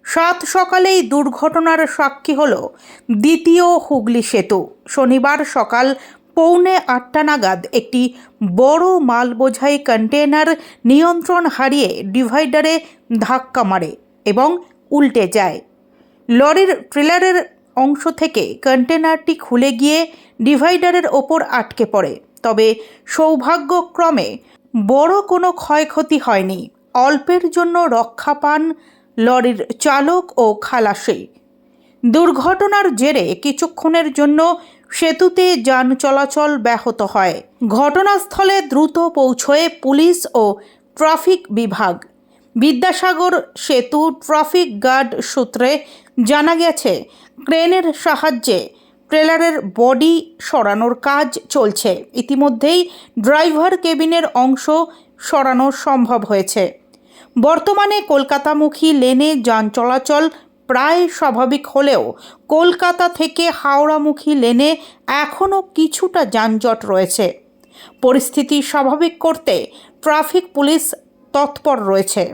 সাত সকালেই দুর্ঘটনার সাক্ষী হল দ্বিতীয় হুগলি সেতু। শনিবার সকাল 7:45 নাগাদ একটি বড় মাল বোঝাই কন্টেনার নিয়ন্ত্রণ হারিয়ে ডিভাইডারে ধাক্কা মারে এবং উল্টে যায়। লরির ট্রেলারের অংশ থেকে কন্টেনারটি খুলে গিয়ে ডিভাইডারের ওপর আটকে পড়ে। তবে সৌভাগ্যক্রমে বড় কোনো ক্ষয়ক্ষতি হয়নি। অল্পের জন্য রক্ষা পান লরির চালক ও খালাসি। দুর্ঘটনার জেরে কিছুক্ষণের জন্য সেতুতে যান চলাচল ব্যাহত হয়। ঘটনাস্থলে দ্রুত পৌঁছয় পুলিশ ও ট্রাফিক বিভাগ। বিদ্যাসাগর সেতু ট্রাফিক গার্ড সূত্রে জানা গেছে, ক্রেনের সাহায্যে ট্রেলারের বডি সরানোর কাজ চলছে। ইতিমধ্যেই ড্রাইভার কেবিনের অংশ সরানো সম্ভব হয়েছে। বর্তমানে কলকাতামুখী লেনে যান চলাচল প্রায় স্বাভাবিক হলেও কলকাতা থেকে হাওড়ামুখী লেনে এখনও কিছুটা যানজট রয়েছে। পরিস্থিতি স্বাভাবিক করতে ট্রাফিক পুলিশ তৎপর রয়েছে।